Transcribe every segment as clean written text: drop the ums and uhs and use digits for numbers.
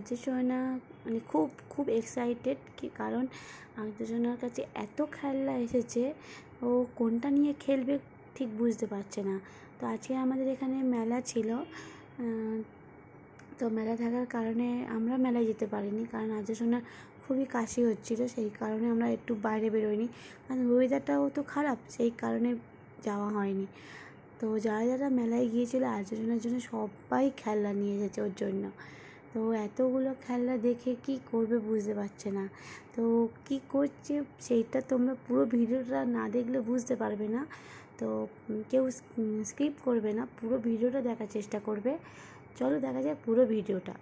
আর্যসোনা মানে খুব খুব এক্সাইটেড কি কারণ আর্যসোনার কাছে এত খেলনা এসেছে, ও কোনটা নিয়ে খেলবে ঠিক বুঝতে পারছে না। তো আজকে আমাদের এখানে মেলা ছিল, তো মেলা থাকার কারণে আমরা মেলায় যেতে পারিনি, কারণ আর্যসোনার খুবই কাশি হচ্ছিল, সেই কারণে আমরা একটু বাইরে বেরোইনি, কারণ ওয়েদারটাও তো খারাপ, সেই কারণে যাওয়া হয়নি। তো যারা যারা মেলায় গিয়েছিল আর্যসোনার জন্য সবাই খেলনা নিয়ে এসেছে ওর জন্য। তো এতগুলো খেলনা দেখে কি করবে বুঝতে পারছে না, তো কি করছে সেইটা তোমরা পুরো ভিডিওটা না দেখলে বুঝতে পারবে না। তো কেউ স্কিপ করবে না, পুরো ভিডিওটা দেখার চেষ্টা করবে। চলো দেখা যাক পুরো ভিডিওটা।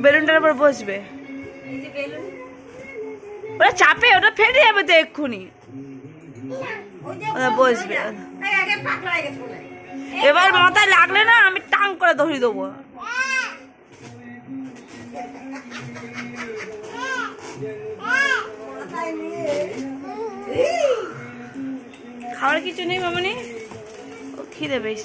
বেলুনটার উপর বসবে, ওরা চাপে, ওটা ফেটে যাবে তো এক্ষুনি, বসবে। এবার মাথায় লাগলে না আমি টাং করে ধরিয়ে দেবো। খাওয়ার কিছু নেই মামনি, ও খিদে বেশ।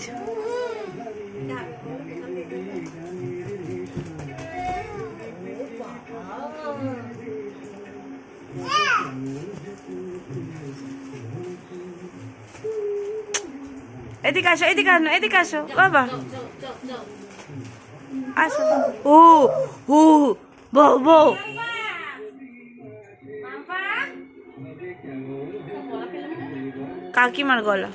এদিকে আসো, এদিকে আসো, এদিকে আসো বাবা, আসো। ও ও বউ বউ কাকিমার গলা।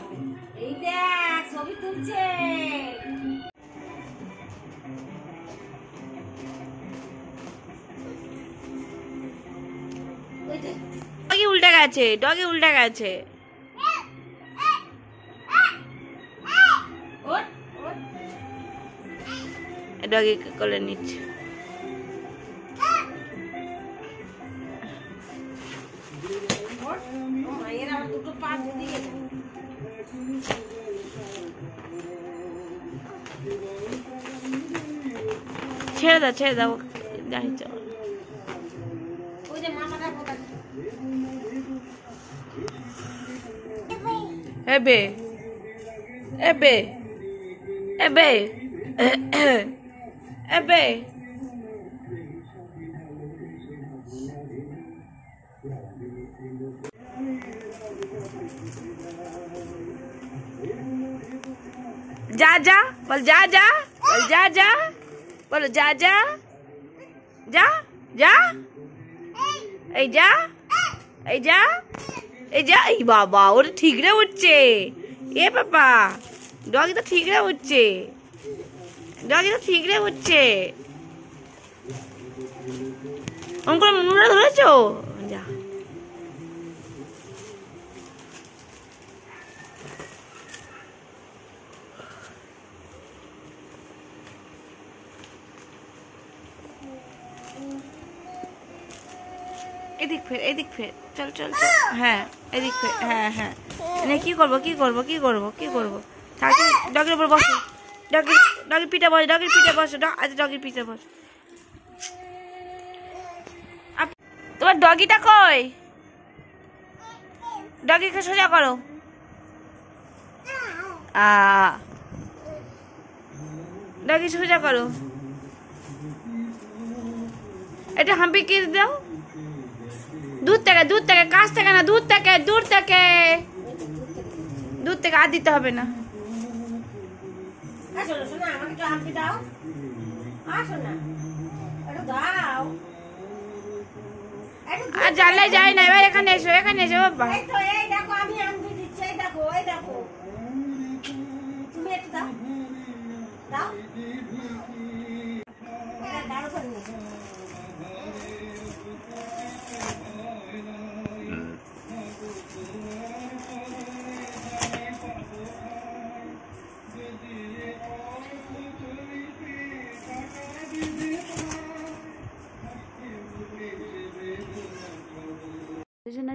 ডগি উল্টে গেছে, ডগি উল্টে গেছে। ডগি কোলে নিচ্ছে। ছেড়ে দাও, ছেড়ে দাও, যাই চল। এবে এবে এবে এবে যা যা বল, যা যা বল, যা যা বলো, যা যা যা যা, এই যা, এই যা, এই যা। এই বাবা, ওটা ঠিকরে উঠছে। এ বাবা, ডগি তো ঠিকরে উঠছে, ডগি তো ঠিকরে উঠছে। অঙ্কুর মুন্ডা ধরেছো, যা। এদিক ফের চল চল চল। হ্যাঁ এদিক ফের, হ্যাঁ হ্যাঁ। কি করবো কি করবো কি করবো কি করবো? থাকি ডগের উপর বসো, ডগির পিঠে বস, ডগির পিঠে বসো, আজ ডগির পিঠে বস। তোমার ডগিটা কই? ডগিকে সোজা করো। ডগি সোজা করো। এটা হাম্পি কিস দাও। দূর থেকে কাছ থেকে না, দূর থেকে আর দিতে হবে না। আর জানলে যাই না, এবার এখানে এসো বাবা।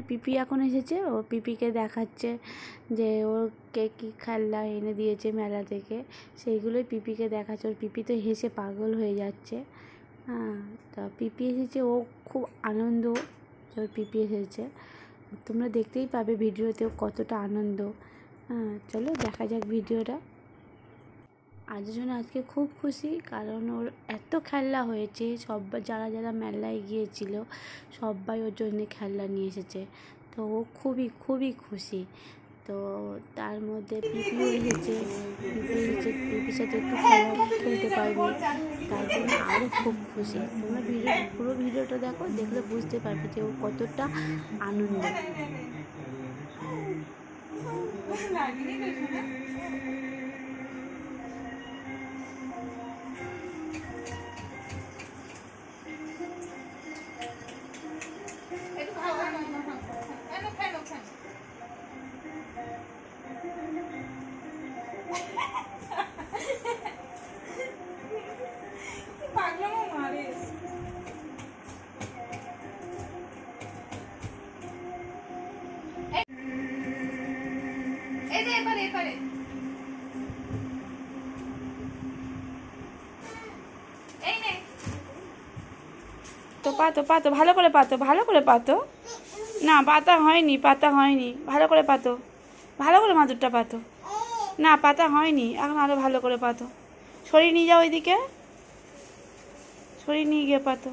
পিপি এখন এসেছে, ও পিপিকে দেখাচ্ছে যে ওর কে কী খেলনা এনে দিয়েছে মেলা থেকে, সেইগুলোই পিপিকে দেখাচ্ছে। ওর পিপি তো হেসে পাগল হয়ে যাচ্ছে। হ্যাঁ, তা পিপি এসেছে, ও খুব আনন্দ ওর পিপি এসেছে। তোমরা দেখতেই পাবে ভিডিওতেও কতটা আনন্দ। হ্যাঁ, চলো দেখা যাক ভিডিওটা। আজজন আজকে খুব খুশি, কারণ ওর এত খেলনা হয়েছে। যারা যারা মেলায় গিয়েছিল সবাই ওর জন্য খেলনা নিয়ে এসেছে, তো ও খুবই খুবই খুশি। তো তার মধ্যে পিপিও এসেছে, পিপির সাথে একটু খেলতে পারবে, তার জন্য আরও খুব খুশি। তোমরা পুরো ভিডিওটা দেখো, দেখলে বুঝতে পারবে যে ও কতটা আনন্দ। তো পাতো ভালো করে পাতো। না পাতা হয়নি, ভালো করে পাতো, ভালো করে মাদুরটা পাতো। না পাতা হয়নি, এখন আরো ভালো করে পাতো। সরিয়ে নিয়ে যাও ওইদিকে, সরিয়ে নিয়ে গিয়ে পাতো।